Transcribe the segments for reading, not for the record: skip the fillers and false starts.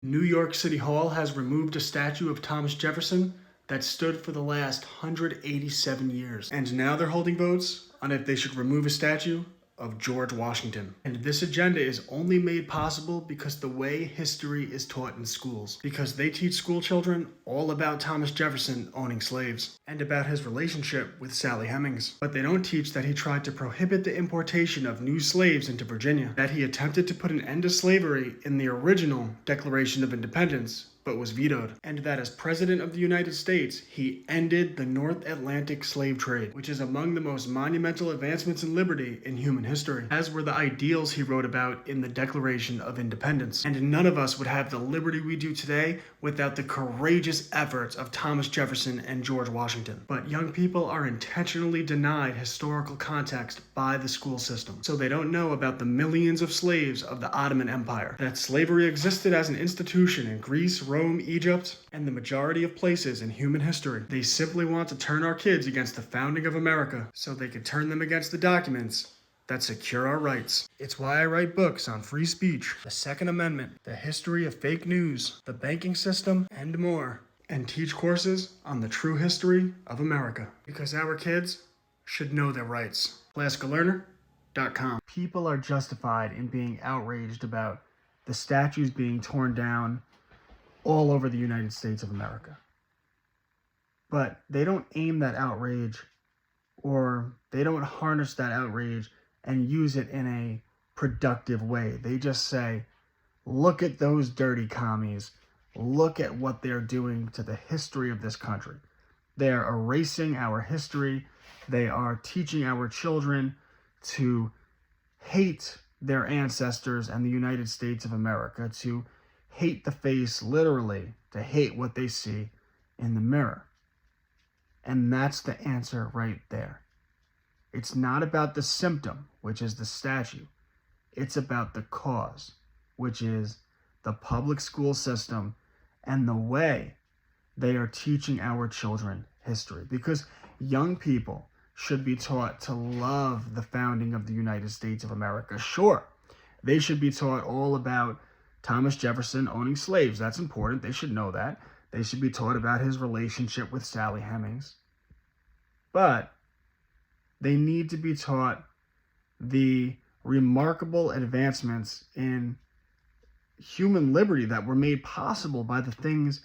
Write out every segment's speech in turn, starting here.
New York City Hall has removed a statue of Thomas Jefferson that stood for the last 187 years. And now they're holding votes on if they should remove a statue of George Washington. And this agenda is only made possible because the way history is taught in schools. Because they teach school children all about Thomas Jefferson owning slaves and about his relationship with Sally Hemings. But they don't teach that he tried to prohibit the importation of new slaves into Virginia, that he attempted to put an end to slavery in the original Declaration of Independence, but was vetoed, and that as President of the United States, he ended the North Atlantic slave trade, which is among the most monumental advancements in liberty in human history, as were the ideals he wrote about in the Declaration of Independence. And none of us would have the liberty we do today without the courageous efforts of Thomas Jefferson and George Washington. But young people are intentionally denied historical context by the school system, so they don't know about the millions of slaves of the Ottoman Empire, that slavery existed as an institution in Greece, Rome, Egypt, and the majority of places in human history. They simply want to turn our kids against the founding of America so they can turn them against the documents that secure our rights. It's why I write books on free speech, the Second Amendment, the history of fake news, the banking system, and more, and teach courses on the true history of America. Because our kids should know their rights. ClassicalLearner.com. People are justified in being outraged about the statues being torn down all over the United States of America. But they don't aim that outrage, or they don't harness that outrage and use it in a productive way. They just say, look at those dirty commies. Look at what they're doing to the history of this country. They're erasing our history. They are teaching our children to hate their ancestors and the United States of America, to hate the face, literally, to hate what they see in the mirror. And that's the answer right there. It's not about the symptom, which is the statue. It's about the cause, which is the public school system and the way they are teaching our children history. Because young people should be taught to love the founding of the United States of America. Sure, they should be taught all about Thomas Jefferson owning slaves. That's important. They should know that. They should be taught about his relationship with Sally Hemings. But they need to be taught the remarkable advancements in human liberty that were made possible by the things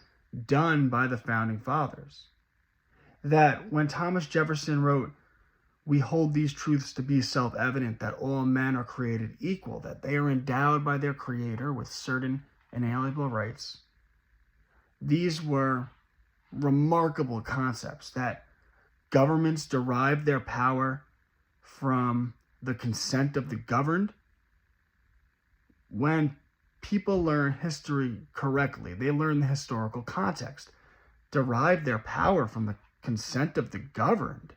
done by the founding fathers. That when Thomas Jefferson wrote, "We hold these truths to be self-evident, that all men are created equal, that they are endowed by their Creator with certain inalienable rights," these were remarkable concepts, that governments derive their power from the consent of the governed. When people learn history correctly, they learn the historical context, derive their power from the consent of the governed.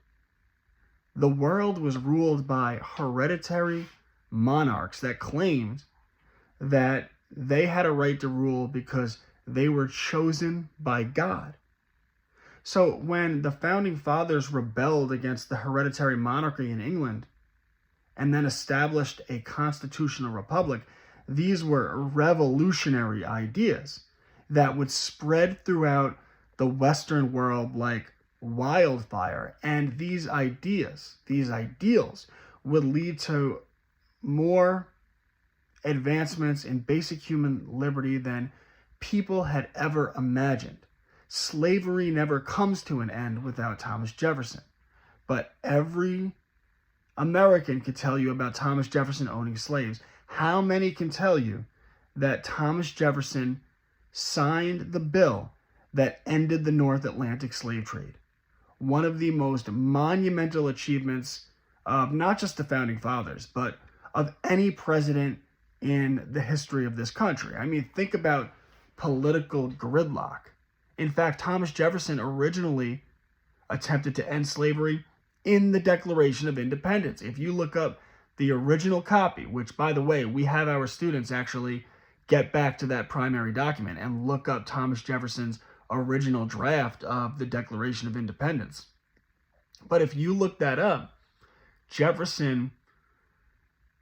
The world was ruled by hereditary monarchs that claimed that they had a right to rule because they were chosen by God. So when the founding fathers rebelled against the hereditary monarchy in England and then established a constitutional republic, these were revolutionary ideas that would spread throughout the Western world like wildfire. And these ideas, these ideals, would lead to more advancements in basic human liberty than people had ever imagined. Slavery never comes to an end without Thomas Jefferson. But every American could tell you about Thomas Jefferson owning slaves. How many can tell you that Thomas Jefferson signed the bill that ended the North Atlantic slave trade? One of the most monumental achievements of not just the founding fathers, but of any president in the history of this country. I mean, think about political gridlock. In fact, Thomas Jefferson originally attempted to end slavery in the Declaration of Independence. If you look up the original copy, which, by the way, we have our students actually get back to that primary document and look up Thomas Jefferson's original draft of the Declaration of Independence. But if you look that up, Jefferson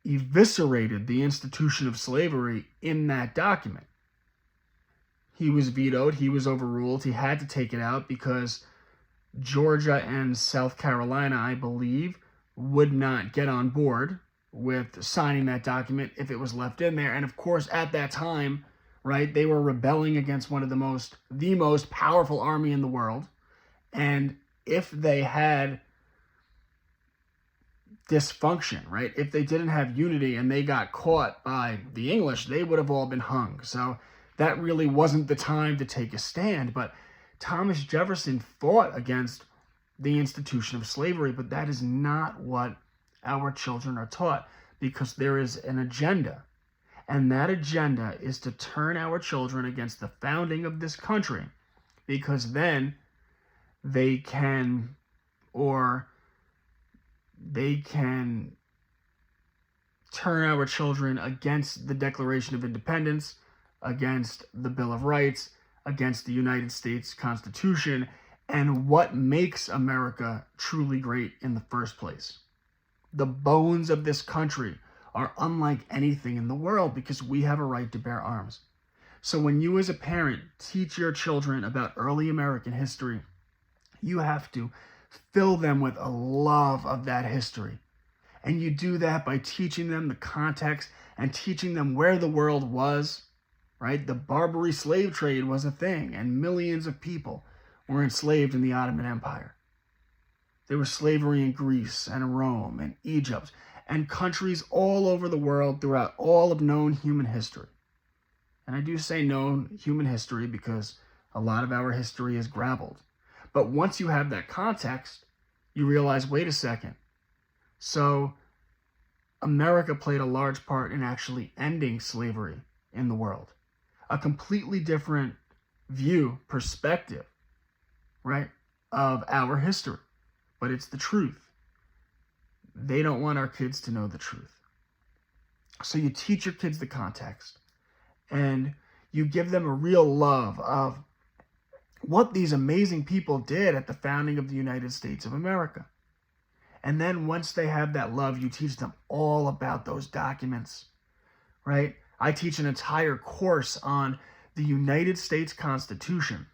eviscerated the institution of slavery in that document. he was vetoed, he was overruled, he had to take it out because Georgia and South Carolina, I believe, would not get on board with signing that document if it was left in there. And of course, at that time, right, they were rebelling against one of the most powerful army in the world. And if they had dysfunction, right, if they didn't have unity and they got caught by the English, they would have all been hung. So that really wasn't the time to take a stand. But Thomas Jefferson fought against the institution of slavery, but that is not what our children are taught, because there is an agenda. And that agenda is to turn our children against the founding of this country, because then they can turn our children against the Declaration of Independence, against the Bill of Rights, against the United States Constitution, and what makes America truly great in the first place. The bones of this country are unlike anything in the world because we have a right to bear arms. So when you as a parent teach your children about early American history, you have to fill them with a love of that history. And you do that by teaching them the context and teaching them where the world was, right? The Barbary slave trade was a thing, and millions of people were enslaved in the Ottoman Empire. There was slavery in Greece and Rome and Egypt and countries all over the world throughout all of known human history. And I do say known human history because a lot of our history is grabbled. But once you have that context, you realize, wait a second. So America played a large part in actually ending slavery in the world. A completely different view, perspective, right, of our history. But it's the truth. They don't want our kids to know the truth. So you teach your kids the context, and you give them a real love of what these amazing people did at the founding of the United States of America. And then once they have that love, you teach them all about those documents, right? I teach an entire course on the United States Constitution.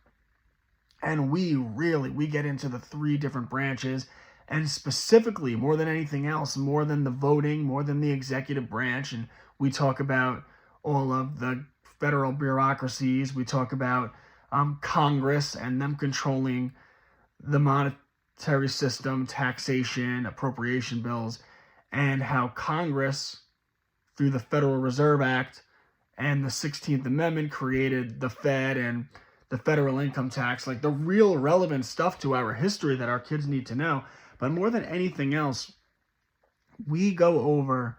And we get into the 3 different branches, and specifically, more than anything else, more than the voting, more than the executive branch. And we talk about all of the federal bureaucracies. We talk about Congress and them controlling the monetary system, taxation, appropriation bills, and how Congress, through the Federal Reserve Act and the 16th Amendment, created the Fed and the federal income tax, like the real relevant stuff to our history that our kids need to know. But more than anything else, we go over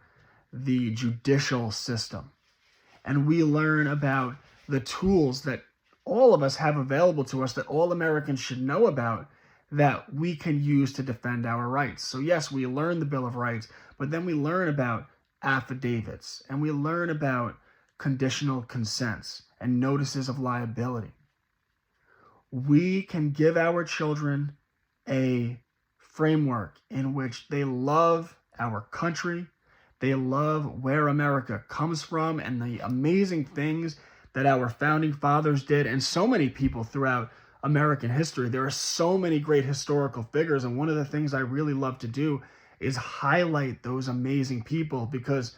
the judicial system, and we learn about the tools that all of us have available to us, that all Americans should know about, that we can use to defend our rights. So yes, we learn the Bill of Rights, but then we learn about affidavits, and we learn about conditional consents and notices of liability. We can give our children a framework in which they love our country, they love where America comes from, and the amazing things that our founding fathers did, and so many people throughout American history. There are so many great historical figures, and one of the things I really love to do is highlight those amazing people, because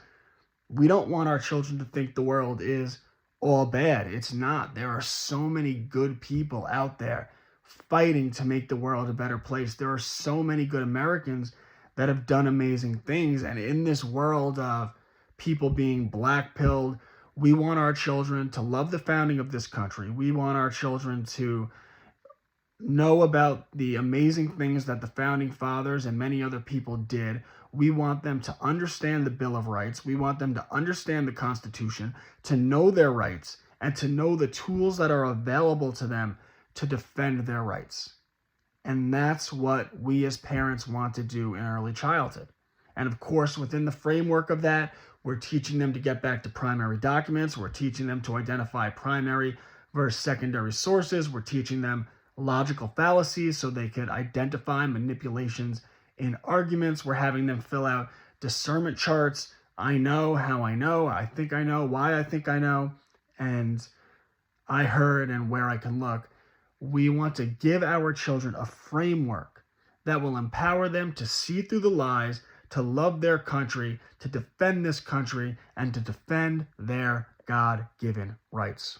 we don't want our children to think the world is all bad. It's not. There are so many good people out there fighting to make the world a better place. There are so many good Americans that have done amazing things. And in this world of people being black-pilled, we want our children to love the founding of this country. We want our children to know about the amazing things that the founding fathers and many other people did. We want them to understand the Bill of Rights. We want them to understand the Constitution, to know their rights, and to know the tools that are available to them to defend their rights. And that's what we as parents want to do in early childhood. And of course, within the framework of that, we're teaching them to get back to primary documents. We're teaching them to identify primary versus secondary sources. We're teaching them logical fallacies so they could identify manipulations in arguments. We're having them fill out discernment charts. I know, how I know, I think I know, why I think I know. And I heard, and where I can look, we want to give our children a framework that will empower them to see through the lies, to love their country, to defend this country, and to defend their God-given rights.